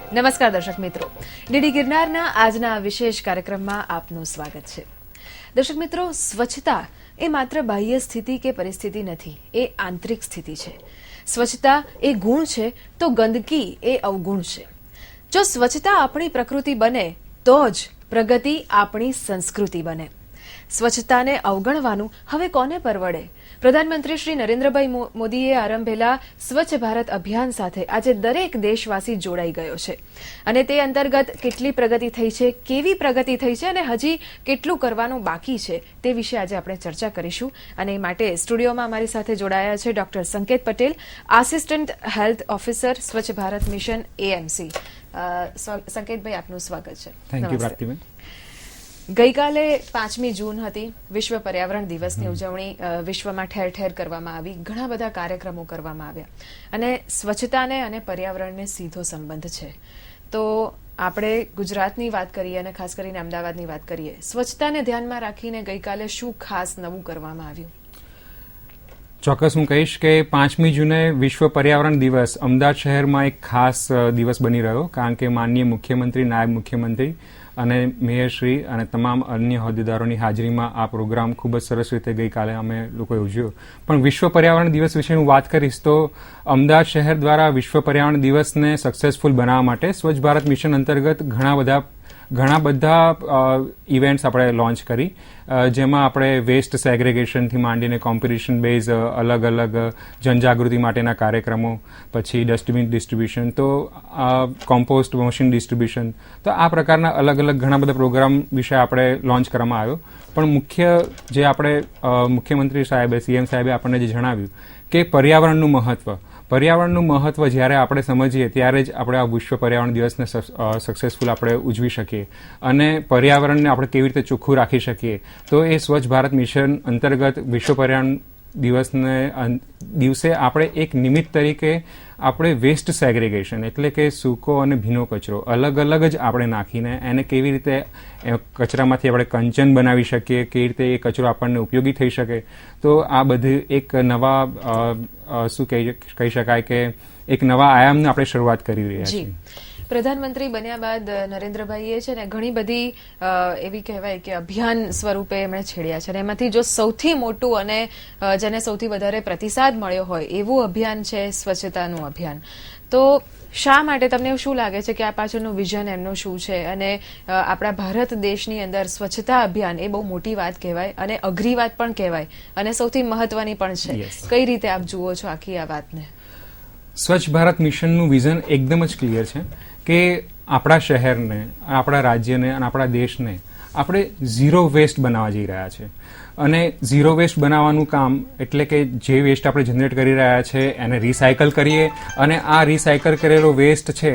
નમસ્કાર દર્શક મિત્રો, ડીડી ગિરનારના આજના વિશેષ કાર્યક્રમમાં આપનું સ્વાગત છે. દર્શક મિત્રો, સ્વચ્છતા એ માત્ર બાહ્ય સ્થિતિ કે પરિસ્થિતિ નથી, એ આંતરિક સ્થિતિ છે. સ્વચ્છતા એ ગુણ છે તો ગંદકી એ અવગુણ છે. જો સ્વચ્છતા આપણી પ્રકૃતિ બને તો જ પ્રગતિ આપણી સંસ્કૃતિ બને. સ્વચ્છતાને અવગણવાનું હવે કોને પરવડે? પ્રધાનમંત્રી શ્રી નરેન્દ્રભાઈ મોદીએ આરંભેલા સ્વચ્છ ભારત અભિયાન સાથે આજે દરેક દેશવાસી જોડાઈ ગયો છે અને તે અંતર્ગત કેટલી પ્રગતિ થઈ છે, કેવી પ્રગતિ થઈ છે અને હજી કેટલું કરવાનું બાકી છે તે વિશે આજે આપણે ચર્ચા કરીશું. અને એ માટે સ્ટુડિયોમાં અમારી સાથે જોડાયા છે ડોક્ટર સંકેત પટેલ, આસિસ્ટન્ટ હેલ્થ ઓફિસર, સ્વચ્છ ભારત મિશન એએમસી. સંકેતભાઈ, આપનું સ્વાગત છે. થેન્ક યુ પ્રાપ્તિબેન. ગઈકાલે 5મી જૂન હતી, વિશ્વ પર્યાવરણ દિવસની ઉજવણી વિશ્વમાં ઠેર ઠેર કરવામાં આવી. ઘણા બધા કાર્યક્રમો કરવામાં આવ્યા અને સ્વચ્છતાને અને પર્યાવરણને સીધો સંબંધ છે. તો આપણે ગુજરાતની વાત કરીએ અને ખાસ કરીને અમદાવાદની વાત કરીએ. સ્વચ્છતાને ધ્યાનમાં રાખીને ગઈકાલે શું ખાસ નવું કરવામાં આવ્યું? ચોક્કસ હું કહીશ કે 5મી જૂને વિશ્વ પર્યાવરણ દિવસ અમદાવાદ શહેરમાં એક ખાસ દિવસ બની રહ્યો, કારણ કે માનનીય મુખ્યમંત્રી, નાયબ મુખ્યમંત્રી અને મેયરશ્રી અને તમામ અન્ય હોદ્દેદારોની હાજરીમાં આ પ્રોગ્રામ ખૂબ જ સરસ રીતે ગઈકાલે અમે લોકોએ ઉજવ્યો. પણ વિશ્વ પર્યાવરણ દિવસ વિશે હું વાત કરીશ તો અમદાવાદ શહેર દ્વારા વિશ્વ પર્યાવરણ દિવસને સક્સેસફુલ બનાવવા માટે સ્વચ્છ ભારત મિશન અંતર્ગત ઘણા બધા ઇવેન્ટ્સ આપણે લોન્ચ કરી, જેમાં આપણે વેસ્ટ સેગ્રેગેશનથી માંડીને કોમ્પિટિશન બેઝ અલગ અલગ જનજાગૃતિ માટેના કાર્યક્રમો, પછી ડસ્ટબિન ડિસ્ટ્રીબ્યુશન, તો કોમ્પોસ્ટ મશીન ડિસ્ટ્રીબ્યુશન, તો આ પ્રકારના અલગ અલગ ઘણા બધા પ્રોગ્રામ વિશે આપણે લોન્ચ કરવામાં આવ્યો. પણ મુખ્ય જે આપણે મુખ્યમંત્રી સાહેબે, સીએમ સાહેબે આપણને જે જણાવ્યું કે પર્યાવરણનું મહત્વ જ્યારે આપણે સમજીએ ત્યારે જ આપણે આ વિશ્વ પર્યાવરણ દિવસને સક્સેસફુલ આપણે ઉજવી શકીએ અને પર્યાવરણને આપણે કેવી રીતે ચોખ્ખું રાખી શકીએ. તો એ સ્વચ્છ ભારત મિશન અંતર્ગત વિશ્વ પર્યાવરણ દિવસે આપણે એક નિમિત્ત તરીકે આપણે વેસ્ટ સેગ્રેગેશન, એટલે કે સૂકો અને ભીનો કચરો અલગ અલગ જ આપણે નાખીને એને કેવી રીતે કચરામાંથી આપણે કંચન બનાવી શકીએ, કેવી રીતે એ કચરો આપણને ઉપયોગી થઈ શકે. તો આ બધી એક નવા શું કહી શકાય કે એક નવા આયામની આપણે શરૂઆત કરી રહ્યા છીએ. પ્રધાનમંત્રી બન્યા બાદ નરેન્દ્રભાઈએ છે ને ઘણી બધી એવી કહેવાય કે અભિયાન સ્વરૂપે એમણે છેડ્યા છે અને એમાંથી જો સૌથી મોટું અને જેને સૌથી વધારે પ્રતિસાદ મળ્યો હોય એવું અભિયાન છે સ્વચ્છતાનું અભિયાન. તો શા માટે, તમને શું લાગે છે કે આ પાછળનું વિઝન એમનું શું છે? અને આપણા ભારત દેશની અંદર સ્વચ્છતા અભિયાન એ બહુ મોટી વાત કહેવાય અને અઘરી વાત પણ કહેવાય અને સૌથી મહત્વની પણ છે. કઈ રીતે આપ જુઓ છો આખી આ વાતને? સ્વચ્છ ભારત મિશનનું વિઝન એકદમ જ ક્લિયર છે કે આપણા શહેરને, આપણા રાજ્યને અને આપણા દેશને આપણે ઝીરો વેસ્ટ બનાવવા જઈ રહ્યા છે. અને ઝીરો વેસ્ટ બનાવવાનું કામ એટલે કે જે વેસ્ટ આપણે જનરેટ કરી રહ્યા છે એને રિસાયકલ કરીએ અને આ રિસાયકલ કરેલો વેસ્ટ છે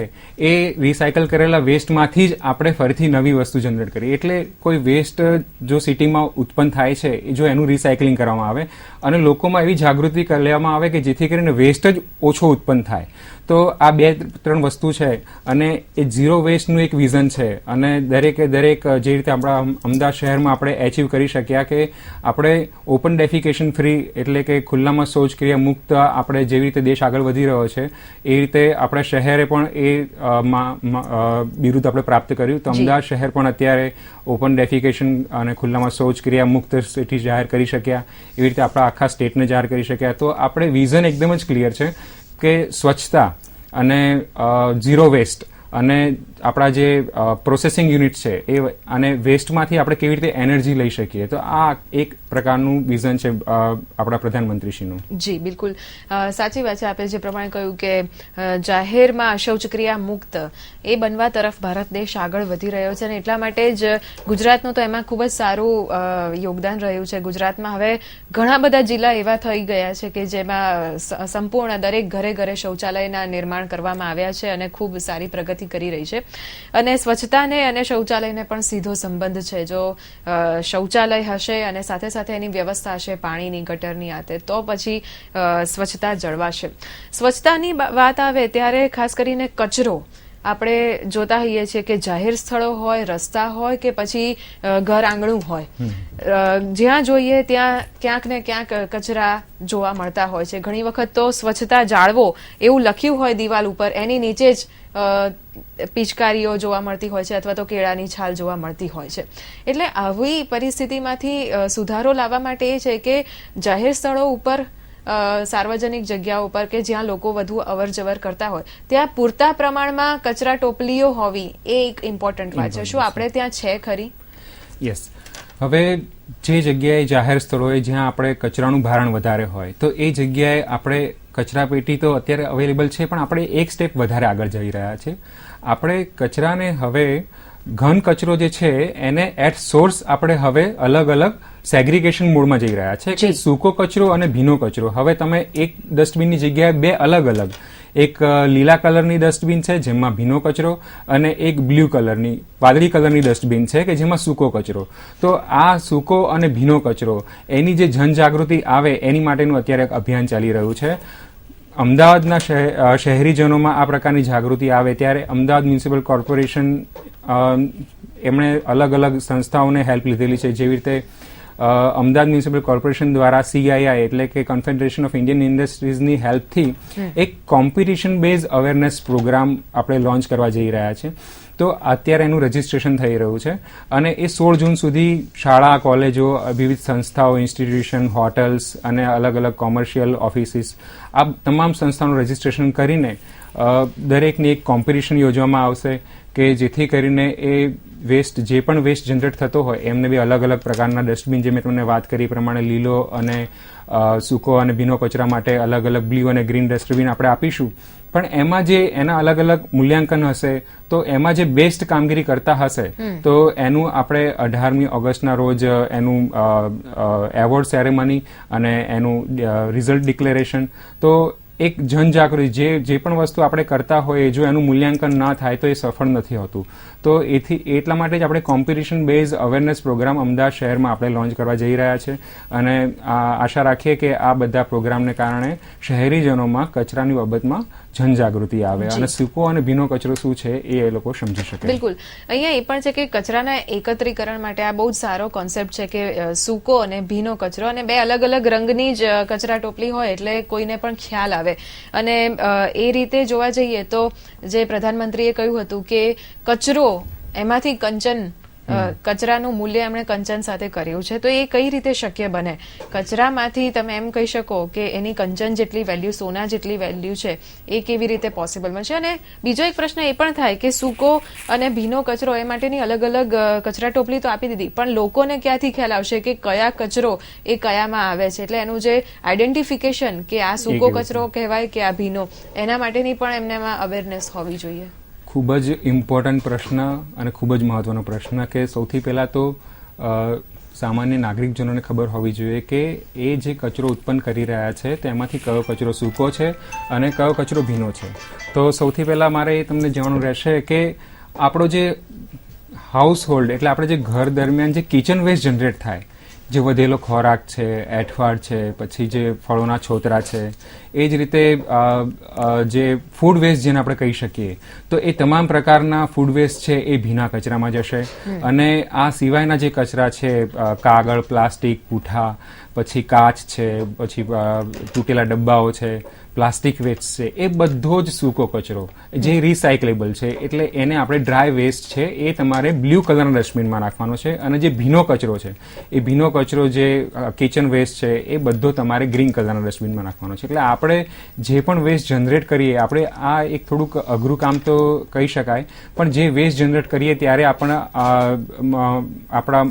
એ રિસાયકલ કરેલા વેસ્ટમાંથી જ આપણે ફરીથી નવી વસ્તુ જનરેટ કરીએ. એટલે કોઈ વેસ્ટ જો સિટીમાં ઉત્પન્ન થાય છે, જો એનું રિસાયકલિંગ કરવામાં આવે અને લોકોમાં એવી જાગૃતિ લેવામાં આવે કે જેથી કરીને વેસ્ટ જ ઓછો ઉત્પન્ન થાય. તો આ 2-3 વસ્તુ છે અને એ ઝીરો વેસ્ટનું એક વિઝન છે અને દરેકે દરેક જે રીતે આપણા અમદાવાદ શહેરમાં આપણે એચીવ કરી શક્યા કે આપણે ઓપન ડેફિકેશન ફ્રી, એટલે કે ખુલ્લામાં શૌચક્રિયા મુક્ત આપણે જેવી રીતે દેશ આગળ વધી રહ્યો છે એ રીતે આપણા શહેરે પણ એ બિરુદ આપણે પ્રાપ્ત કર્યું. તો અમદાવાદ શહેર પણ અત્યારે ઓપન ડેફિકેશન અને ખુલ્લામાં શૌચક્રિયા મુક્ત સિટી જાહેર કરી શક્યા. એવી રીતે આપણા આખા સ્ટેટને જાહેર કરી શક્યા. તો આપણે વિઝન એકદમ જ ક્લિયર છે કે સ્વચ્છતા અને ઝીરો વેસ્ટ અને આપણા જે પ્રોસેસિંગ યુનિટ છે એ અને વેસ્ટમાંથી આપણે કેવી રીતે એનર્જી લઈ શકીએ. તો આ એક પ્રકારનું વિઝન છે આપણા પ્રધાનમંત્રીશ્રીનું. જી બિલકુલ સાચી વાત છે. આપે જે પ્રમાણે કહ્યું કે જાહેરમાં શૌચક્રિયા મુક્ત એ બનવા તરફ ભારત દેશ આગળ વધી રહ્યો છે અને એટલા માટે જ ગુજરાતનું તો એમાં ખૂબ જ સારું યોગદાન રહ્યું છે. ગુજરાતમાં હવે ઘણા બધા જિલ્લા એવા થઈ ગયા છે કે જેમાં સંપૂર્ણ દરેક ઘરે ઘરે શૌચાલયના નિર્માણ કરવામાં આવ્યા છે અને ખૂબ સારી પ્રગતિ કરી રહી છે. અને સ્વચ્છતાને અને શૌચાલયને પણ સીધો સંબંધ છે. જો શૌચાલય હશે અને સાથે સાથે એની વ્યવસ્થા હશે પાણીની, ગટરની, આતે, તો પછી સ્વચ્છતા જળવાશે. સ્વચ્છતાની વાત આવે ત્યારે ખાસ કરીને કચરો આપણે જોતા હોઈએ છીએ કે જાહેર સ્થળો હોય, રસ્તા હોય કે પછી ઘર આંગણું હોય, જ્યાં જોઈએ ત્યાં ક્યાંક ને ક્યાંક કચરા જોવા મળતા હોય છે. ઘણી વખત તો સ્વચ્છતા જાળવો એવું લખ્યું હોય દિવાલ ઉપર, એની નીચે જ પિચકારીઓ જોવા મળતી હોય છે અથવા તો કેળાની છાલ જોવા મળતી હોય છે. એટલે આવી પરિસ્થિતિમાંથી સુધારો લાવવા માટે એ છે કે જાહેર સ્થળો ઉપર સાર્વજનિક જગ્યાઓ પર કે જ્યાં લોકો વધુ અવર જવર કરતા હોય ત્યાં પૂરતા પ્રમાણમાં કચરા ટોપલીઓ હોવી એ એક ઇમ્પોર્ટન્ટ વાત છે. શું આપણે ત્યાં છે ખરી? યસ. હવે જે જગ્યાએ જાહેર સ્થળોએ જ્યાં આપણે કચરાનું ભારણ વધારે હોય તો એ જગ્યાએ આપણે કચરા પેટી તો અત્યારે અવેલેબલ છે, પણ આપણે એક સ્ટેપ વધારે આગળ જઈ રહ્યા છે. આપણે કચરાને હવે ઘન કચરો જે છે એને એટ સોર્સ આપણે હવે અલગ અલગ સેગ્રીગેશન મોડમાં જઈ રહ્યા છે કે સૂકો કચરો અને ભીનો કચરો હવે તમે એક ડસ્ટબિનની જગ્યાએ બે અલગ અલગ, એક લીલા કલરની ડસ્ટબિન છે જેમાં ભીનો કચરો અને એક બ્લુ કલરની વાદળી કલરની ડસ્ટબિન છે કે જેમાં સૂકો કચરો. તો આ સૂકો અને ભીનો કચરો એની જે જનજાગૃતિ આવે એની માટેનું અત્યારે એક અભિયાન ચાલી રહ્યું છે. અમદાવાદના શહેરીજનોમાં આ પ્રકારની જાગૃતિ આવે ત્યારે અમદાવાદ મ્યુનિસિપલ કોર્પોરેશન એમણે અલગ અલગ સંસ્થાઓને હેલ્પ લીધેલી છે. જેવી રીતે અમદાવાદ મ્યુનિસિપલ કોર્પોરેશન દ્વારા CII એટલે કે કન્ફેડરેશન ઓફ ઇન્ડિયન ઇન્ડસ્ટ્રીઝની હેલ્પથી એક કોમ્પિટિશન બેઝ અવેરનેસ પ્રોગ્રામ આપણે લોન્ચ કરવા જઈ રહ્યા છે. તો અત્યારે એનું રજીસ્ટ્રેશન થઈ રહ્યું છે અને એ 16 જૂન સુધી શાળા, કોલેજો, વિવિધ સંસ્થાઓ, ઇન્સ્ટિટ્યુશન, હોટલ્સ અને અલગ અલગ કોમર્શિયલ ઓફિસીસ આ તમામ સંસ્થાઓનું રજીસ્ટ્રેશન કરીને દરેકની એક કોમ્પિટિશન યોજવામાં આવશે કે જેથી કરીને એ વેસ્ટ જે પણ વેસ્ટ જનરેટ થતો હોય એમને બી અલગ અલગ પ્રકારના ડસ્ટબિન જે મેં તમને વાત કરી પ્રમાણે લીલો અને સૂકો અને ભીનો કચરા માટે અલગ અલગ બ્લુ અને ગ્રીન ડસ્ટબિન આપણે આપીશું. પણ એમાં જે એના અલગ અલગ મૂલ્યાંકન હશે તો એમાં જે બેસ્ટ કામગીરી કરતા હશે તો એનું આપણે 18મી ઓગસ્ટના રોજ એનું એવોર્ડ સેરેમની અને એનું રિઝલ્ટ ડિક્લેરેશન. તો એક જનજાગૃતિ જે પણ વસ્તુ આપણે કરતા હોઈએ જો એનું મૂલ્યાંકન ના થાય તો એ સફળ નથી હોતું. તો એટલા માટે જ આપણે competition base awareness programme Ahmedabad શહેરમાં આપણે લોન્ચ કરવા જઈ રહ્યા છે અને આશા રાખીએ કે આ બધા પ્રોગ્રામને કારણે શહેરીજનોમાં કચરાની બાબતમાં જનજાગૃતિ આવે અને સૂકો અને ભીનો કચરો શું છે એ લોકો સમજી શકે. બિલકુલ. અહીંયા એ પણ છે કે કચરાના એકત્રીકરણ માટે આ બહુ જ સારો કોન્સેપ્ટ છે કે સૂકો અને ભીનો કચરો અને બે અલગ અલગ રંગની જ કચરા ટોપલી હોય એટલે કોઈને પણ ખ્યાલ આવે. અને એ રીતે જોવા જઈએ તો જે પ્રધાનમંત્રીએ કહ્યું હતું કે કચરો એમાંથી કંચન કચરાનું મૂલ્ય એમણે કંચન સાથે કર્યું છે. તો એ કઈ રીતે શક્ય બને? કચરામાંથી તમે એમ કહી શકો કે એની કંચન જેટલી વેલ્યુ, સોના જેટલી વેલ્યુ છે એ કેવી રીતે પોસિબલ બનશે? અને બીજો એક પ્રશ્ન એ પણ થાય કે સૂકો અને ભીનો કચરો એ માટેની અલગ અલગ કચરા ટોપલી તો આપી દીધી, પણ લોકોને ક્યાંથી ખ્યાલ આવશે કે કયા કચરો એ કયામાં આવે છે? એટલે એનું જે આઈડેન્ટિફિકેશન કે આ સૂકો કચરો કહેવાય કે આ ભીનો, એના માટેની પણ એમનામાં અવેરનેસ હોવી જોઈએ. ખૂબ જ ઇમ્પોર્ટન્ટ પ્રશ્ન અને ખૂબ જ મહત્વનો પ્રશ્ન કે સૌથી પહેલાં તો સામાન્ય નાગરિકજનોને ખબર હોવી જોઈએ કે એ જે કચરો ઉત્પન્ન કરી રહ્યા છે તેમાંથી કયો કચરો સૂકો છે અને કયો કચરો ભીનો છે. તો સૌથી પહેલાં મારે એ તમને જાણવું રહેશે કે આપણો જે હાઉસ હોલ્ડ એટલે આપણે જે ઘર દરમિયાન જે કિચન વેસ્ટ જનરેટ થાય, જે વધેલો ખોરાક છે, એઠવાડ છે, પછી જે ફળોના છોતરા છે, એ જ રીતે જે ફૂડ વેસ્ટ જેને આપણે કહી શકીએ તો એ તમામ પ્રકારના ફૂડ વેસ્ટ છે એ ભીના કચરામાં જશે. અને આ સિવાયના જે કચરા છે કાગળ, પ્લાસ્ટિક, પૂઠા, પછી કાચ છે, પછી તૂટેલા ડબ્બાઓ છે, પ્લાસ્ટિક વેસ્ટ છે, એ બધો જ સૂકો કચરો જે રિસાયકલેબલ છે એટલે એને આપણે ડ્રાય વેસ્ટ છે એ તમારે બ્લુ કલરના ડસ્ટબિનમાં નાખવાનો છે. અને જે ભીનો કચરો છે એ ભીનો કચરો જે કિચન વેસ્ટ છે એ બધો તમારે ગ્રીન કલરના ડસ્ટબિનમાં નાખવાનો છે. એટલે આપણે જે પણ વેસ્ટ જનરેટ કરીએ આપણે આ એક થોડુંક અઘરું કામ તો કહી શકાય, પણ જે વેસ્ટ જનરેટ કરીએ ત્યારે આપણા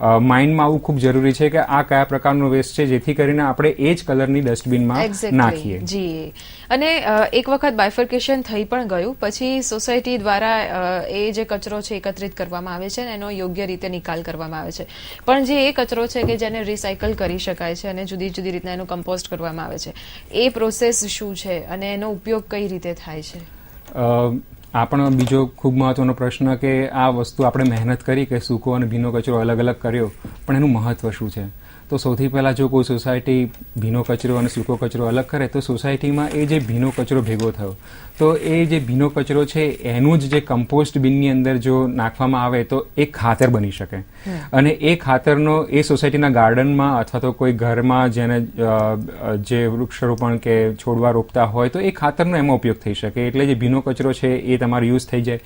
માઇન્ડમાં આવવું ખૂબ જરૂરી છે કે આ કયા પ્રકારનો વેસ્ટ છે જેથી કરીને આપણે એ જ કલરની ડસ્ટબિનમાં નાખીએ. જી. અને એક વખત બાયફર્કેશન થઈ પણ ગયું પછી સોસાયટી દ્વારા એ જે કચરો છે એકત્રિત કરવામાં આવે છે અને એનો યોગ્ય રીતે નિકાલ કરવામાં આવે છે. પણ જે એ કચરો છે કે જેને રિસાયકલ કરી શકાય છે અને જુદી જુદી રીતના એનું કમ્પોસ્ટ કરવામાં આવે છે, એ પ્રોસેસ શું છે અને એનો ઉપયોગ કઈ રીતે થાય છે? આ પણ બીજો ખૂબ મહત્વનો પ્રશ્ન કે આ વસ્તુ આપણે મહેનત કરી કે સૂકો અને ભીનો કચરો અલગ અલગ કર્યો, પણ એનું મહત્વ શું છે? તો સૌથી પહેલાં જો કોઈ સોસાયટી ભીનો કચરો અને સૂકો કચરો અલગ કરે તો સોસાયટીમાં એ જે ભીનો કચરો ભેગો થયો તો એ જે ભીનો કચરો છે એનું જ જે કમ્પોસ્ટ બિનની અંદર જો નાખવામાં આવે તો એ ખાતર બની શકે અને એ ખાતરનો એ સોસાયટીના ગાર્ડનમાં અથવા તો કોઈ ઘરમાં જેને જે વૃક્ષારોપણ કે છોડવા રોપતા હોય તો એ ખાતરનો એમાં ઉપયોગ થઈ શકે. એટલે જે ભીનો કચરો છે એ તમારો યુઝ થઈ જાય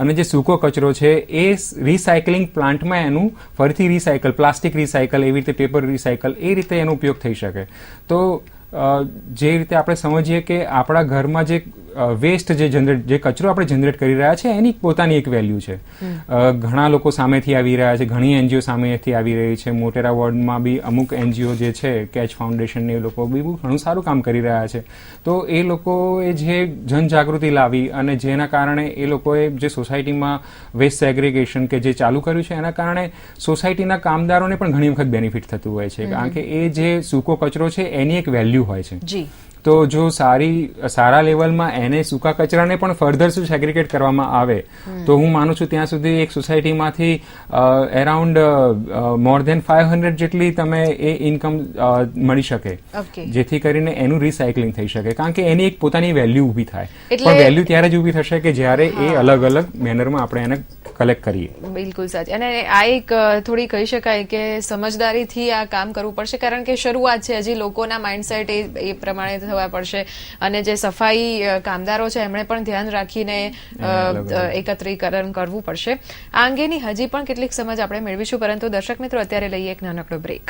અને જે સૂકો કચરો છે એ રિસાયકલિંગ પ્લાન્ટમાં એનું ફરીથી રિસાયકલ, પ્લાસ્ટિક રિસાયકલ, એવી રીતે પેપર રિસાયકલ, એ રીતે એનો ઉપયોગ થઈ શકે. તો જે રીતે આપણે સમજીએ કે આપણા ઘરમાં જે વેસ્ટ જે કચરો આપણે જનરેટ કરી રહ્યા છે એની પોતાની એક વેલ્યુ છે. ઘણા લોકો સામેથી આવી રહ્યા છે, ઘણી એનજીઓ સામેથી આવી રહી છે. મોટેરા વોર્ડમાં બી અમુક એનજીઓ જે છે, કેચ ફાઉન્ડેશન ને એ લોકો બી ઘણું સારું કામ કરી રહ્યા છે. તો એ લોકોએ જે જનજાગૃતિ લાવી અને જેના કારણે એ લોકોએ જે સોસાયટીમાં વેસ્ટ સેગ્રિગેશન કે જે ચાલુ કર્યું છે એના કારણે સોસાયટીના કામદારોને પણ ઘણી વખત બેનિફિટ થતું હોય છે, કારણ કે એ જે સૂકો કચરો છે એની એક વેલ્યુ હોય છે. તો જો સારા લેવલમાં એને સૂકા કચરાને પણ ફર્ધર શું સેગ્રિગેટ કરવામાં આવે તો હું માનું છું ત્યાં સુધી એક સોસાયટીમાંથી એરાઉન્ડ મોર દેન 500 જેટલી તમે એ ઇન્કમ મળી શકે, જેથી કરીને એનું રિસાયકલિંગ થઈ શકે, કારણ કે એની એક પોતાની વેલ્યુ ઊભી થાય. પણ વેલ્યુ ત્યારે જ ઊભી થશે કે જ્યારે એ અલગ અલગ મેનરમાં આપણે એને કલેક્ટ કરીએ. બિલકુલ સાચી. અને આ એક થોડી કહી શકાય કે સમજદારીથી આ કામ કરવું પડશે, કારણ કે શરૂઆત છે, હજી લોકોના માઇન્ડસેટ એ પ્રમાણે થવા પડશે અને જે સફાઈ કામદારો છે એમણે પણ ધ્યાન રાખીને એકત્રીકરણ કરવું પડશે. આ અંગેની હજી પણ કેટલીક સમજ આપણે મેળવીશું, પરંતુ દર્શક મિત્રો અત્યારે લઈએ એક નાનકડો બ્રેક.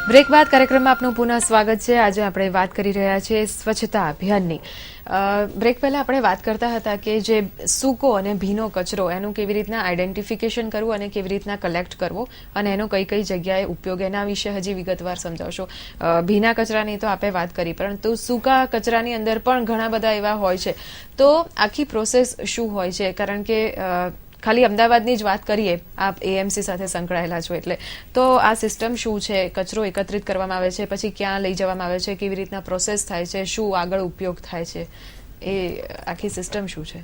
બ્રેક બાદ કાર્યક્રમમાં આપનું પુનઃ સ્વાગત છે. આજે આપણે વાત કરી રહ્યા છીએ સ્વચ્છતા અભિયાનની. બ્રેક પહેલા આપણે વાત કરતા હતા કે જે સૂકો અને ભીનો કચરો એનું કેવી રીતના આઈડેન્ટિફિકેશન કરવું અને કેવી રીતના કલેક્ટ કરવો અને એનો કઈ કઈ જગ્યાએ ઉપયોગ, એના વિશે હજી વિગતવાર સમજાવશો. ભીના કચરાની તો આપણે વાત કરી, પરંતુ સૂકા કચરાની અંદર પણ ઘણા બધા એવા હોય છે. તો આખી પ્રોસેસ શું હોય છે? કારણ કે ખાલી અમદાવાદની જ વાત કરીએ, આપ એએમસી સાથે સંકળાયેલા છો એટલે, તો આ સિસ્ટમ શું છે? કચરો એકત્રિત કરવામાં આવે છે, પછી ક્યાં લઈ જવામાં આવે છે, કેવી રીતના પ્રોસેસ થાય છે, શું આગળ ઉપયોગ થાય છે, એ આખી સિસ્ટમ શું છે?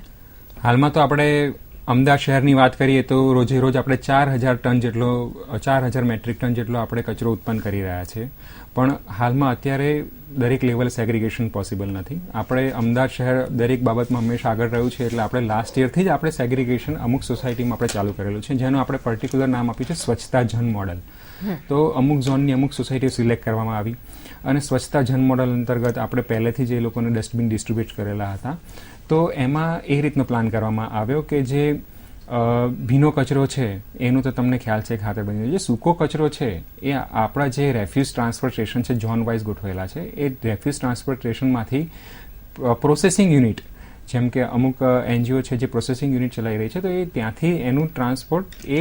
હાલમાં તો આપણે અમદાવાદ શહેરની વાત કરીએ તો રોજે રોજ આપણે 4,000 મેટ્રિક ટન જેટલો આપણે કચરો ઉત્પન્ન કરી રહ્યા છે. પણ હાલમાં અત્યારે દરેક લેવલે સેગ્રિગેશન પોસિબલ નથી. આપણે અમદાવાદ શહેર દરેક બાબતમાં હંમેશા આગળ રહ્યું છે, એટલે આપણે લાસ્ટ યરથી જ આપણે સેગ્રિગેશન અમુક સોસાયટીમાં આપણે ચાલુ કરેલું છે, જેનું આપણે પર્ટિક્યુલર નામ આપ્યું છે સ્વચ્છતા જન મોડલ. તો અમુક ઝોનની અમુક સોસાયટીઓ સિલેક્ટ કરવામાં આવી અને સ્વચ્છતા જન મોડલ અંતર્ગત આપણે પહેલેથી જ એ લોકોને ડસ્ટબિન ડિસ્ટ્રીબ્યુટ કરેલા હતા. તો એમાં એ રીતનો પ્લાન કરવામાં આવ્યો કે જે ભીનો કચરો છે એનું તો તમને ખ્યાલ છે ખાતર બની જાય. જે સૂકો કચરો છે એ આપણા જે રેફ્યુઝ ટ્રાન્સફર સ્ટેશન છે, ઝોન વાઇઝ ગોઠવેલા છે, એ રેફ્યુઝ ટ્રાન્સફર સ્ટેશનમાંથી પ્રોસેસિંગ યુનિટ, જેમ કે અમુક એનજીઓ છે જે પ્રોસેસિંગ યુનિટ ચલાવી રહી છે, તો એ ત્યાંથી એનું ટ્રાન્સપોર્ટ એ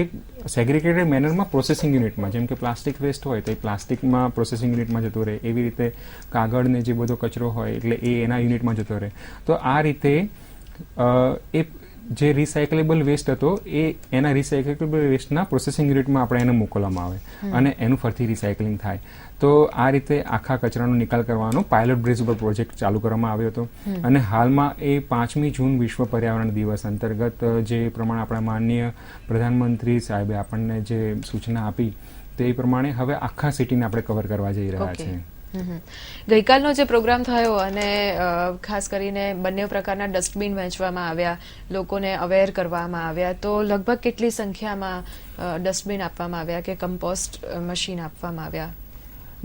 સેગ્રિગેટેડ મેનરમાં પ્રોસેસિંગ યુનિટમાં, જેમ કે પ્લાસ્ટિક વેસ્ટ હોય તો એ પ્લાસ્ટિકમાં પ્રોસેસિંગ યુનિટમાં જતો રહે, એવી રીતે કાગળને જે બધો કચરો હોય એટલે એ એના યુનિટમાં જતો રહે. તો આ રીતે એ જે રિસાયકલેબલ વેસ્ટ હતો એ એના રિસાયકલેબલ વેસ્ટના પ્રોસેસિંગ યુનિટમાં આપણે એને મોકલવામાં આવે અને એનું ફરીથી રિસાયકલિંગ થાય. તો આ રીતે આખા કચરાનો નિકાલ કરવાનો પાયલોટ બેઝ ઉપર પ્રોજેક્ટ ચાલુ કરવામાં આવ્યો હતો. અને હાલમાં એ 5મી જૂન વિશ્વ પર્યાવરણ દિવસ અંતર્ગત જે પ્રમાણે આપણા માનનીય પ્રધાનમંત્રી સાહેબે આપણને જે સૂચના આપી તે પ્રમાણે હવે આખા સિટીને આપણે કવર કરવા જઈ રહ્યા છીએ. ગઈકાલનો જે પ્રોગ્રામ થયો અને ખાસ કરીને બંને પ્રકારના ડસ્ટબિન વહેંચવામાં આવ્યા, લોકોને અવેર કરવામાં આવ્યા, તો લગભગ કેટલી સંખ્યામાં ડસ્ટબિન આપવામાં આવ્યા કે કમ્પોસ્ટ મશીન આપવામાં આવ્યા?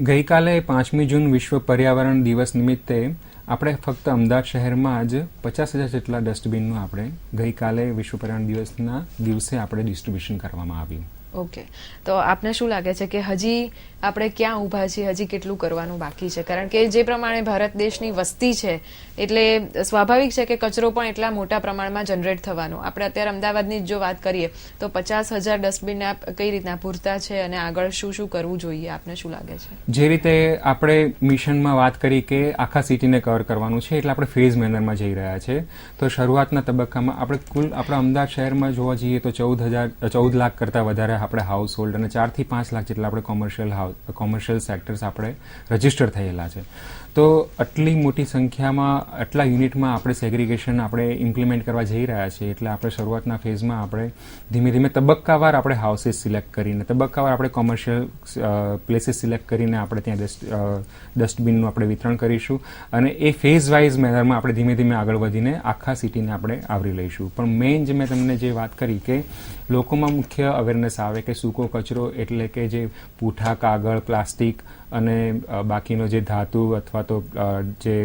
ગઈકાલે 5મી જૂન વિશ્વ પર્યાવરણ દિવસ નિમિત્તે આપણે ફક્ત અમદાવાદ શહેરમાં જ 50,000 જેટલા ડસ્ટબિનનું આપણે ગઈકાલે વિશ્વ પર્યાવરણ દિવસના દિવસે આપણે ડિસ્ટ્રીબ્યુશન કરવામાં આવ્યું. ઓકે, તો આપને શું લાગે છે કે હજી આપણે ક્યાં ઊભા છીએ, હજી કેટલું કરવાનું બાકી છે? કારણ કે જે પ્રમાણે ભારત દેશની વસ્તી છે એટલે સ્વાભાવિક છે કે કચરો પણ એટલા મોટા પ્રમાણમાં જનરેટ થવાનો. આપણે અત્યારે અમદાવાદની જો વાત કરીએ તો 50,000 ડસ્ટબિન કઈ રીતના પૂરતા છે અને આગળ શું શું કરવું જોઈએ, આપને શું લાગે છે? જે રીતે આપણે મિશનમાં વાત કરી કે આખા સિટીને કવર કરવાનું છે, એટલે આપણે ફેઝ મેનરમાં જઈ રહ્યા છે. તો શરૂઆતના તબક્કામાં આપણે કુલ આપણા અમદાવાદ શહેરમાં જોવા જઈએ તો 14 લાખ કરતાં વધારે આપણે હાઉસ હોલ્ડ અને 4 થી 5 લાખ જેટલા આપણે કોમર્શિયલ સેક્ટર્સ આપણે રજીસ્ટર થયેલા છે. તો આટલી મોટી સંખ્યામાં આટલા યુનિટમાં આપણે સેગ્રીગેશન આપણે ઇમ્પ્લિમેન્ટ કરવા જઈ રહ્યા છીએ. એટલે આપણે શરૂઆતના ફેઝમાં આપણે ધીમે ધીમે તબક્કાવાર આપણે હાઉસીસ સિલેક્ટ કરીને, તબક્કાવાર આપણે કોમર્શિયલ પ્લેસીસ સિલેક્ટ કરીને આપણે ત્યાં ડસ્ટબિનનું આપણે વિતરણ કરીશું અને એ ફેઝ વાઇઝ મેનરમાં આપણે ધીમે ધીમે આગળ વધીને આખા સિટીને આપણે આવરી લઈશું. પણ મેઇન જે મેં તમને જે વાત કરી કે લોકોમાં મુખ્ય અવેરનેસ આવે કે સૂકો કચરો એટલે કે જે પૂઠા, કાગળ, પ્લાસ્ટિક અને બાકીનો જે ધાતુ અથવા તો જે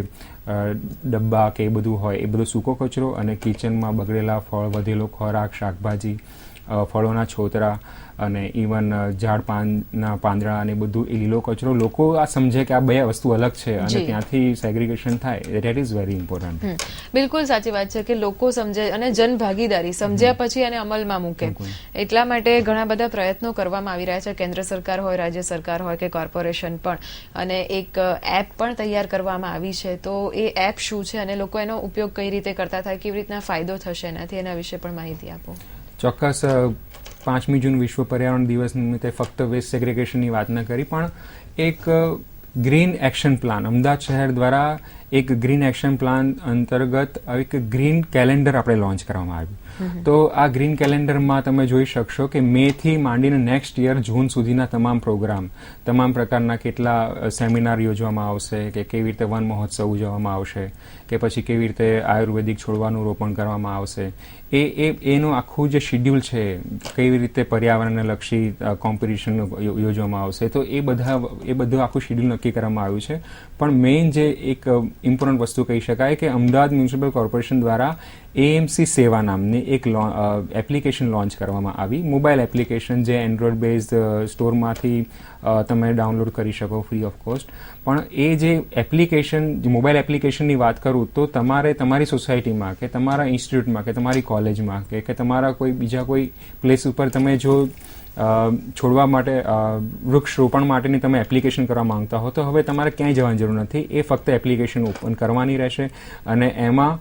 ડબ્બા કે એ બધું હોય એ બધો સૂકો કચરો, અને કિચનમાં બગડેલા ફળ, વધેલો ખોરાક, શાકભાજી, ફળોના છોતરા અને ઇવન ઝાડ પાનના પાંદડા અને બધું એ લીલો કચરો. લોકો આ સમજે કે આ બે વસ્તુ અલગ છે અને ત્યાંથી સેગ્રીગેશન થાય. That is very important. બિલકુલ સાચી વાત છે કે લોકો સમજે અને જન ભાગીદારી સમજ્યા પછી એને અમલમાં મૂકે. એટલા માટે ઘણા બધા પ્રયત્નો કરવામાં આવી રહ્યા છે, કેન્દ્ર સરકાર હોય, રાજ્ય સરકાર હોય કે કોર્પોરેશન પણ. અને એક એપ પણ તૈયાર કરવામાં આવી છે. તો એ એપ શું છે અને લોકો એનો ઉપયોગ કઈ રીતે કરતા થાય, કેવી રીતના ફાયદો થશે એનાથી, એના વિશે પણ માહિતી આપો. ચોક્કસ. 5મી જૂન વિશ્વ પર્યાવરણ દિવસ નિમિત્તે ફક્ત વેસ્ટ સેગ્રીગેશનની વાત ન કરી, પણ એક ગ્રીન એક્શન પ્લાન અમદાવાદ શહેર દ્વારા એક ગ્રીન એક્શન પ્લાન અંતર્ગત એક ગ્રીન કેલેન્ડર આપણે લોન્ચ કરવામાં આવ્યું. તો આ ગ્રીન કેલેન્ડરમાં તમે જોઈ શકશો કે મે થી માંડીને નેક્સ્ટ યર જૂન સુધીના તમામ પ્રોગ્રામ, તમામ પ્રકારના કેટલા સેમિનાર યોજવામાં આવશે, કે કેવી રીતે વન મહોત્સવ ઉજવવામાં આવશે, કે પછી કેવી રીતે આયુર્વેદિક છોડવાનું રોપણ કરવામાં આવશે, એનું આખું જે શિડ્યુલ છે, કેવી રીતે પર્યાવરણને લક્ષી કોમ્પિટિશન યોજવામાં આવશે. તો એ બધું આખું શિડ્યુલ નક્કી કરવામાં આવ્યું છે. પણ મેઇન જે એક ઇમ્પોર્ટન્ટ વસ્તુ કહી શકાય કે અમદાવાદ મ્યુનિસિપલ કોર્પોરેશન દ્વારા AMC સેવા નામની એક એપ્લિકેશન લોન્ચ કરવામાં આવી. મોબાઈલ એપ્લિકેશન જે એન્ડ્રોઈડ બેઝડ સ્ટોરમાંથી તમે ડાઉનલોડ કરી શકો ફ્રી ઓફ કોસ્ટ. પણ એ જે એપ્લિકેશન, મોબાઈલ એપ્લિકેશનની વાત કરું તો તમારે તમારી સોસાયટીમાં કે તમારા ઇન્સ્ટિટ્યૂટમાં કે તમારી કોલેજમાં કે તમારા કોઈ બીજા કોઈ પ્લેસ ઉપર તમે જો છોડવા માટે વૃક્ષ રોપણ માટેની તમે એપ્લિકેશન કરવા માંગતા હો તો હવે તમારે ક્યાંય જવાની જરૂર નથી. એ ફક્ત એપ્લિકેશન ઓપન કરવાની રહેશે અને એમાં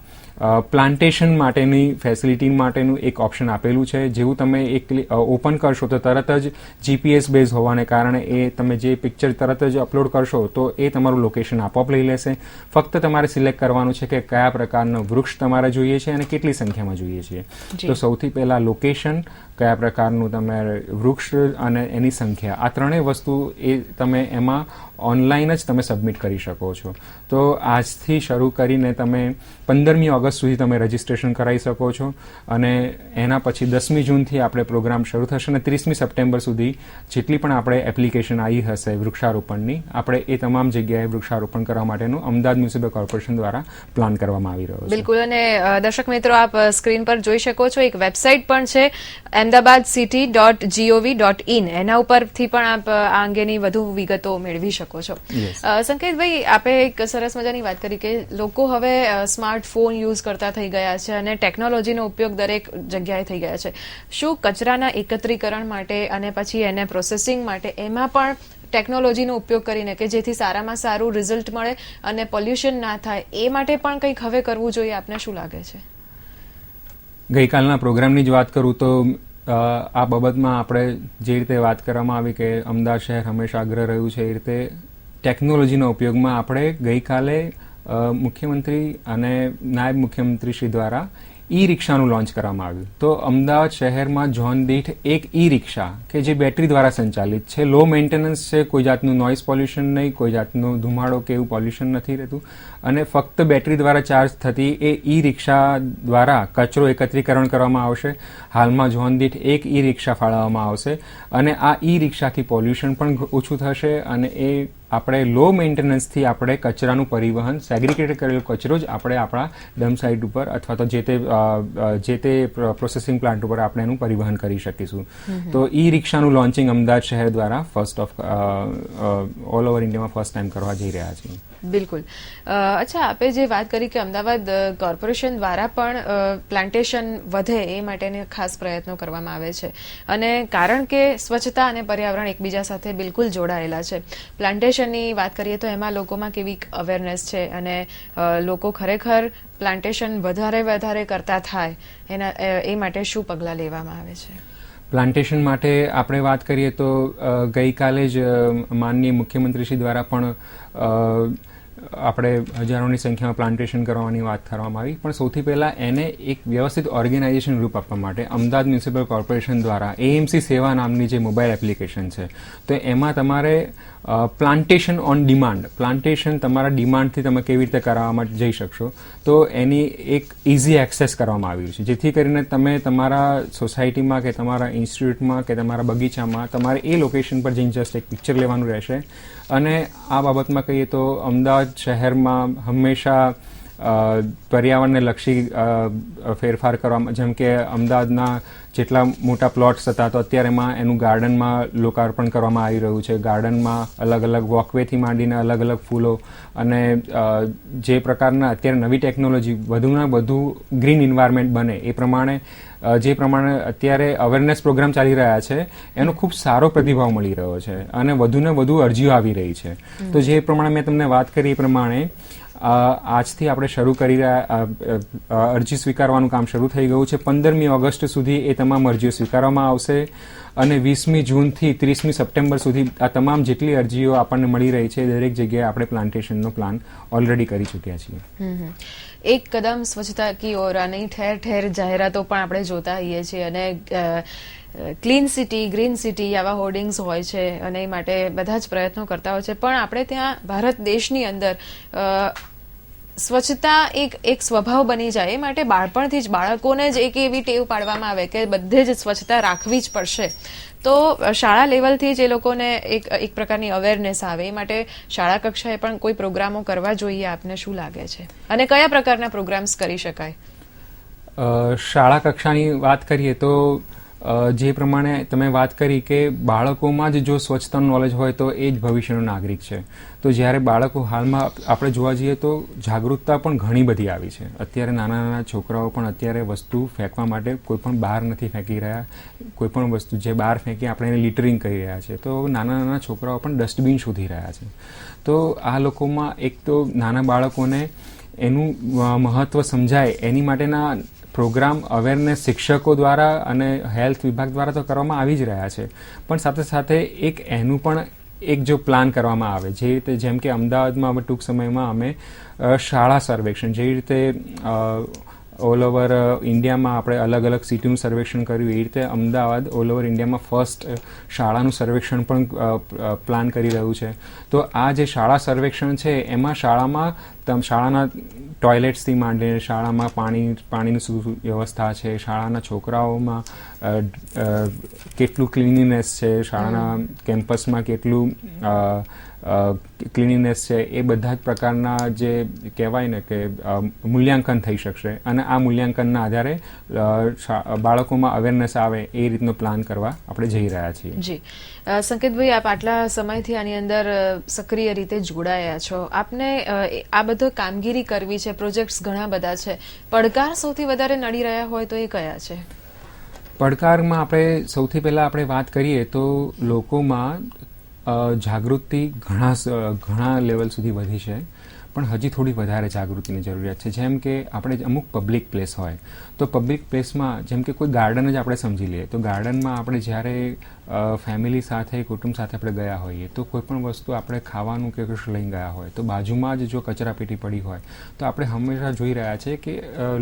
પ્લાન્ટેશન માટેની ફેસિલિટી માટેનું એક ઓપ્શન આપેલું છે. જેવું તમે એક ઓપન કરશો તો તરત જ GPS બેઝ હોવાને કારણે એ તમે જે પિક્ચર તરત જ અપલોડ કરશો તો એ તમારું લોકેશન આપોઆપ લઈ લેશે. ફક્ત તમારે સિલેક્ટ કરવાનું છે કે કયા પ્રકારનો વૃક્ષ તમારે જોઈએ છે અને કેટલી સંખ્યામાં જોઈએ છે. તો સૌથી પહેલા લોકેશન, કયા પ્રકારનું તમારે વૃક્ષ અને એની સંખ્યા, આ ત્રણેય વસ્તુ એ તમે એમાં ઓનલાઈન જ તમે સબમિટ કરી શકો છો. તો આજથી શરૂ કરીને તમે 15મી ઓગસ્ટ સુધી તમે રજીસ્ટ્રેશન કરાવી શકો છો અને એના પછી 10મી જૂનથી આપણે પ્રોગ્રામ શરૂ થશે અને 30મી સપ્ટેમ્બર સુધી જેટલી પણ આપણે એપ્લિકેશન આવી હશે વૃક્ષારોપણની, આપણે એ તમામ જગ્યાએ વૃક્ષારોપણ કરવા માટેનું અમદાવાદ મ્યુનિસિપલ કોર્પોરેશન દ્વારા પ્લાન કરવામાં આવી રહ્યો છે. બિલકુલ. અને દર્શક મિત્રો, આપ સ્ક્રીન પર જોઈ શકો છો એક વેબસાઇટ પણ છે ahmedabadcity.gov.in. એના ઉપરથી પણ આપ આ અંગેની વધુ વિગતો મેળવી શકો છો. સંકેતભાઈ, આપે એક સરસ મજાની વાત કરી કે લોકો હવે સ્માર્ટફોન યુઝ કરતા થઈ ગયા છે અને ટેકનોલોજીનો ઉપયોગ દરેક જગ્યાએ થઈ ગયા છે. શું કચરાના એકત્રીકરણ માટે અને પછી એને પ્રોસેસિંગ માટે એમાં પણ ટેકનોલોજીનો ઉપયોગ કરીને કે જેથી સારામાં સારું રિઝલ્ટ મળે અને પોલ્યુશન ના થાય એ માટે પણ કંઈક હવે કરવું જોઈએ, આપને શું લાગે છે? ગઈકાલના પ્રોગ્રામની જ વાત કરું તો આ બાબતમાં આપણે જે રીતે વાત કરવામાં આવી કે અમદાવાદ શહેર હંમેશા અગ્ર રહ્યું છે, એ રીતે ટેકનોલોજીના ઉપયોગમાં આપણે ગઈકાલે મુખ્યમંત્રી અને નાયબ મુખ્યમંત્રી શ્રી દ્વારા ઈ-રિક્ષાનું લોન્ચ કરવામાં આવ્યું. તો અમદાવાદ શહેરમાં ઝોન દીઠ એક ઈ-રિક્ષા કે જે બેટરી દ્વારા સંચાલિત છે, લો મેન્ટેનન્સ છે, કોઈ જાતનું નોઇઝ પોલ્યુશન નહીં, કોઈ જાતનું ધુમાડો કે એવું પોલ્યુશન નથી રહેતું અને ફક્ત બેટરી દ્વારા ચાર્જ થતી એ ઈ-રિક્ષા દ્વારા કચરો એકત્રીકરણ કરવામાં આવશે. હાલમાં ઝોન દીઠ એક ઈ-રિક્ષા ફાળવવામાં આવશે અને આ ઈ-રિક્ષાથી પોલ્યુશન પણ ઓછું થશે અને એ આપણે લો મેન્ટેનન્સથી આપણે કચરાનું પરિવહન, સેગ્રીગેટ કરેલો કચરો જ આપણે આપણા ડમ્પ સાઇટ ઉપર અથવા તો જે તે પ્રોસેસિંગ પ્લાન્ટ ઉપર આપણે એનું પરિવહન કરી શકીશું. તો ઈ રિક્ષાનું લોન્ચિંગ અમદાવાદ શહેર દ્વારા ઓલ ઓવર ઇન્ડિયામાં ફર્સ્ટ ટાઈમ કરવા જઈ રહ્યા છીએ. બિલકુલ. અચ્છા, આપે જે વાત કરી કે અમદાવાદ કોર્પોરેશન દ્વારા પણ પ્લાન્ટેશન વધે એ માટેને ખાસ પ્રયત્નો કરવામાં આવે છે અને કારણ કે સ્વચ્છતા અને પર્યાવરણ એકબીજા સાથે બિલકુલ જોડાયેલા છે. પ્લાન્ટેશનની વાત કરીએ તો એમાં લોકોમાં કેવી અવેરનેસ છે અને લોકો ખરેખર પ્લાન્ટેશન વધારે કરતા થાય એના એ માટે શું પગલાં લેવામાં આવે છે? પ્લાન્ટેશન માટે આપણે વાત કરીએ તો ગઈકાલે જ માનનીય મુખ્યમંત્રીશ્રી દ્વારા પણ આપણે હજારોની સંખ્યામાં પ્લાન્ટેશન કરવાની વાત કરવામાં આવી, પણ સૌથી પહેલાં એને એક વ્યવસ્થિત ઓર્ગેનાઇઝેશન રૂપ આપવા માટે અમદાવાદ મ્યુનિસિપલ કોર્પોરેશન દ્વારા એએમસી સેવા નામની જે મોબાઈલ એપ્લિકેશન છે, તો એમાં તમારે પ્લાન્ટેશન ઓન ડિમાન્ડ, પ્લાન્ટેશન તમારા ડિમાન્ડથી તમે કેવી રીતે કરાવવા માટે જઈ શકશો, તો એની એક ઇઝી એક્સેસ કરવામાં આવ્યું છે, જેથી કરીને તમે તમારા સોસાયટીમાં કે તમારા ઇન્સ્ટિટ્યૂટમાં કે તમારા બગીચામાં તમારે એ લોકેશન પર જઈને જસ્ટ એક પિક્ચર લેવાનું રહેશે. અને આ બાબતમાં કહીએ તો અમદાવાદ શહેરમાં હંમેશા પર્યાવરણને લક્ષી ફેરફાર કરવામાં, જેમ કે અમદાવાદના જેટલા મોટા પ્લોટ્સ હતા તો અત્યારે એમાં એનું ગાર્ડનમાં લોકાર્પણ કરવામાં આવી રહ્યું છે. ગાર્ડનમાં અલગ અલગ વોકવેથી માંડીને અલગ અલગ ફૂલો અને જે પ્રકારના અત્યારે નવી ટેકનોલોજી વધુના વધુ ગ્રીન એન્વાયરમેન્ટ બને એ પ્રમાણે જે પ્રમાણે અત્યારે અવેરનેસ પ્રોગ્રામ ચાલી રહ્યા છે એનો ખૂબ સારો પ્રતિભાવ મળી રહ્યો છે અને વધુને વધુ અરજીઓ આવી રહી છે. તો જે પ્રમાણે મેં તમને વાત કરી એ પ્રમાણે આજથી આપણે શરૂ કરી રહ્યા અરજી સ્વીકારવાનું કામ શરૂ થઈ ગયું છે. 15મી ઓગસ્ટ સુધી એ તમામ અરજીઓ સ્વીકારવામાં આવશે અને 20મી જૂનથી 30મી સપ્ટેમ્બર સુધી આ તમામ જેટલી અરજીઓ આપણને મળી રહી છે દરેક જગ્યાએ આપણે પ્લાન્ટેશનનો પ્લાન ઓલરેડી કરી ચૂક્યા છીએ. એક કદમ સ્વચ્છતા કી ઓર અને ઠેર ઠેર જાહેરાતો પણ આપણે જોતા હોઈએ છીએ અને ક્લીન સિટી, ગ્રીન સિટી આવા હોર્ડિંગ્સ હોય છે અને એ માટે બધા જ પ્રયત્નો કરતા હોય છે, પણ આપણે ત્યાં ભારત દેશની અંદર સ્વચ્છતા એક સ્વભાવ બની જાય એ માટે બાળપણથી જ બાળકોને જ એક એવી ટેવ પાડવામાં આવે કે બધે જ સ્વચ્છતા રાખવી જ પડશે. તો શાળા લેવલથી જ એ લોકોને એક પ્રકારની અવેરનેસ આવે એ માટે શાળા કક્ષાએ પણ કોઈ પ્રોગ્રામો કરવા જોઈએ. આપને શું લાગે છે અને કયા પ્રકારના પ્રોગ્રામ્સ કરી શકાય? શાળા કક્ષાની વાત કરીએ તો જે પ્રમાણે તમે વાત કરી કે બાળકોમાં જ જો સ્વચ્છતાનું નોલેજ હોય તો એ જ ભવિષ્યનો નાગરિક છે. તો જ્યારે બાળકો હાલમાં આપણે જોવા જઈએ તો જાગૃતતા પણ ઘણી બધી આવી છે. અત્યારે નાના નાના છોકરાઓ પણ અત્યારે વસ્તુ ફેંકવા માટે કોઈ પણ બહાર નથી ફેંકી રહ્યા. કોઈ પણ વસ્તુ જે બહાર ફેંકી આપણે એને લિટરિંગ કરી રહ્યા છે. તો નાના નાના છોકરાઓ પણ ડસ્ટબિન શોધી રહ્યા છે. તો આ લોકોમાં એક તો નાના બાળકોને એનું મહત્વ સમજાય એની માટેના પ્રોગ્રામ અવેરનેસ શિક્ષકો દ્વારા અને હેલ્થ વિભાગ દ્વારા તો કરવામાં આવી જ રહ્યા છે, પણ સાથે સાથે એક એનું પણ એક જો પ્લાન કરવામાં આવે જે રીતે, જેમ કે અમદાવાદમાં હવે ટૂંક સમયમાં અમે શાળા સર્વેક્ષણ જે રીતે ઓલ ઓવર ઇન્ડિયામાં આપણે અલગ અલગ સિટીનું સર્વેક્ષણ કર્યું એ રીતે અમદાવાદ ઓલ ઓવર ઇન્ડિયામાં ફર્સ્ટ શાળાનું સર્વેક્ષણ પણ પ્લાન કરી રહ્યું છે. તો આ જે શાળા સર્વેક્ષણ છે એમાં શાળાના ટોયલેટ્સથી માંડીને શાળામાં પાણીની શું વ્યવસ્થા છે, શાળાના છોકરાઓમાં કેટલું ક્લીનીનેસ છે, શાળાના કેમ્પસમાં કેટલું ક્લીનીનેસ છે, એ બધા જ પ્રકારના જે કહેવાય ને કે મૂલ્યાંકન થઈ શકશે અને આ મૂલ્યાંકનના આધારે બાળકોમાં અવેરનેસ આવે એ રીતનો પ્લાન કરવા આપણે જઈ રહ્યા છીએ. જી સંકેતભાઈ, આપ આટલા સમયથી આની અંદર સક્રિય રીતે જોડાયા છો, આપને આ બધો કામગીરી કરવી છે, પ્રોજેક્ટ્સ ઘણા બધા છે, પડકાર સૌથી વધારે નડી રહ્યા હોય તો એ કયા છે? પડકારમાં આપણે સૌથી પહેલા આપણે વાત કરીએ તો લોકોમાં જાગૃતિ ઘણા લેવલ સુધી વધી છે, પણ હજી થોડી વધારે જાગૃતિની જરૂરિયાત છે. જેમ કે આપણે અમુક પબ્લિક પ્લેસ હોય તો પબ્લિક પ્લેસમાં જેમ કે કોઈ ગાર્ડન જ આપણે સમજી લઈએ તો ગાર્ડનમાં આપણે જ્યારે ફેમિલી સાથે કુટુંબ સાથે આપણે ગયા હોઈએ તો કોઈ પણ વસ્તુ આપણે ખાવાનું કે કશું લઈને ગયા હોય તો બાજુમાં જ જો કચરાપેટી પડી હોય તો આપણે હંમેશા જોઈ રહ્યા છે કે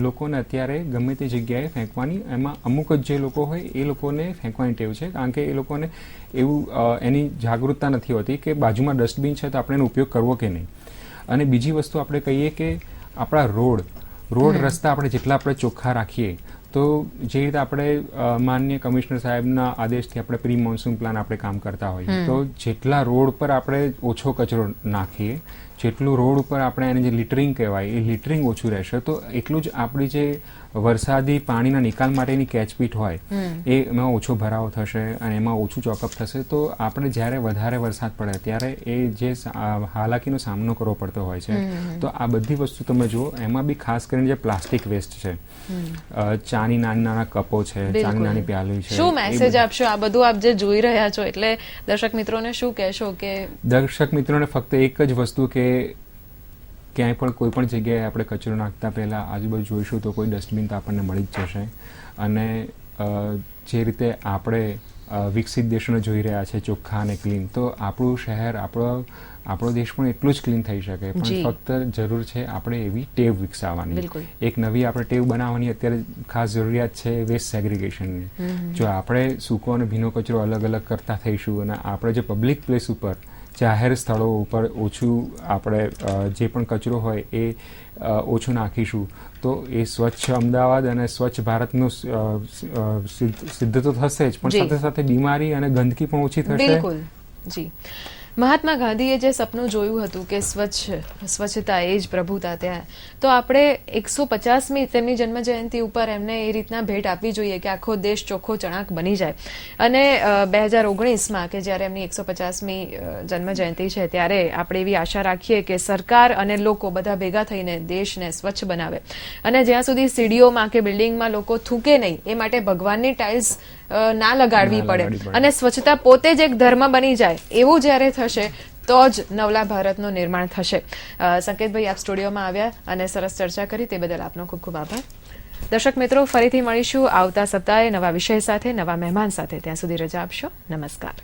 લોકોને અત્યારે ગમે તે જગ્યાએ ફેંકવાની, એમાં અમુક જ જે લોકો હોય એ લોકોને ફેંકવાની ટેવ છે, કારણ કે એ લોકોને એવું એની જાગૃતતા નથી હોતી કે બાજુમાં ડસ્ટબિન છે તો આપણે એનો ઉપયોગ કરવો કે નહીં. અને બીજી વસ્તુ આપણે કહીએ કે આપણા રોડ રસ્તા આપણે જેટલા આપણે ચોખ્ખા રાખીએ તો જે રીતે આપણે માનનીય કમિશનર સાહેબના આદેશથી આપણે પ્રી મોન્સૂન પ્લાન આપણે કામ કરતા હોઈએ તો જેટલા રોડ પર આપણે ઓછો કચરો નાખીએ, જેટલું રોડ ઉપર આપણે એને જે લિટરિંગ કહેવાય એ લિટરિંગ ઓછું રહેશે તો એટલું જ આપણી જે વરસાદી પાણીના નિકાલ માટેની કેચપીટ હોય એમાં ઓછો ભરાવો થશે અને એમાં ઓછું ચોકઅપ થશે. તો આપણે જ્યારે વધારે વરસાદ પડે ત્યારે એ જે હાલાકીનો સામનો કરવો પડતો હોય છે તો આ બધી વસ્તુ તમે જુઓ, એમાં બી ખાસ કરીને જે પ્લાસ્ટિક વેસ્ટ છે, ચાની નાના કપો છે, ચાની નાની પ્યાલી છે, શું મેસેજ આપશો આ બધું આપ જે જોઈ રહ્યા છો એટલે દર્શક મિત્રોને શું કહેશો? કે દર્શક મિત્રોને ફક્ત એક જ વસ્તુ કે ક્યાંય પણ કોઈ પણ જગ્યાએ આપણે કચરો નાખતા પહેલાં આજુબાજુ જોઈશું તો કોઈ ડસ્ટબિન તો આપણને મળી જ જશે અને જે રીતે આપણે વિકસિત દેશોને જોઈ રહ્યા છે ચોખ્ખા અને ક્લીન, તો આપણું શહેર, આપણો દેશ પણ એટલું જ ક્લીન થઈ શકે, પણ જી. ફક્ત જરૂર છે આપણે એવી ટેવ વિકસાવવાની. બિલકુલ. એક નવી આપણે ટેવ બનાવવાની અત્યારે ખાસ જરૂરિયાત છે વેસ્ટ સેગ્રીગેશનની. જો આપણે સૂકો અને ભીનો કચરો અલગ અલગ કરતા થઈશું અને આપણે જે પબ્લિક પ્લેસ ઉપર, જાહેર સ્થળો ઉપર ઓછું આપણે જે પણ કચરો હોય એ ઓછું નાખીશું, તો એ સ્વચ્છ અમદાવાદ અને સ્વચ્છ ભારતનું સિદ્ધ તો થશે જ, પણ જી. સાથે સાથે બીમારી અને ગંદકી પણ ઓછી થશે. બિલકુલ. જી. મહાત્મા ગાંધીએ જે સપનું જોયું હતું કે સ્વચ્છતા એ જ પ્રભુતા, ત્યાં તો આપણે 150મી તેમની જન્મ જયંતિ ઉપર એમને એ રીતના ભેટ આપવી જોઈએ કે આખો દેશ ચોખ્ખો ચણાક બની જાય. અને 2019માં કે જ્યારે એમની 150મી જન્મ જયંતિ છે ત્યારે આપણે એવી આશા રાખીએ કે સરકાર અને લોકો બધા ભેગા થઈને દેશને સ્વચ્છ બનાવે, અને જ્યાં સુધી સીડીઓમાં કે બિલ્ડિંગમાં લોકો થૂકે નહીં એ માટે ભગવાનની ટાઇલ્સ ના લગાડવી પડે અને સ્વચ્છતા પોતે જ એક ધર્મ બની જાય, એવું જ્યારે થશે તો જ નવલા ભારતનું નિર્માણ થશે. સંકેતભાઈ, આપ સ્ટુડિયોમાં આવ્યા અને સરસ ચર્ચા કરી, તે બદલ આપનો ખૂબ ખૂબ આભાર. દર્શક મિત્રો, ફરીથી મળીશું આવતા સપ્તાહે નવા વિષય સાથે, નવા મહેમાન સાથે. ત્યાં સુધી રજા આપશો. નમસ્કાર.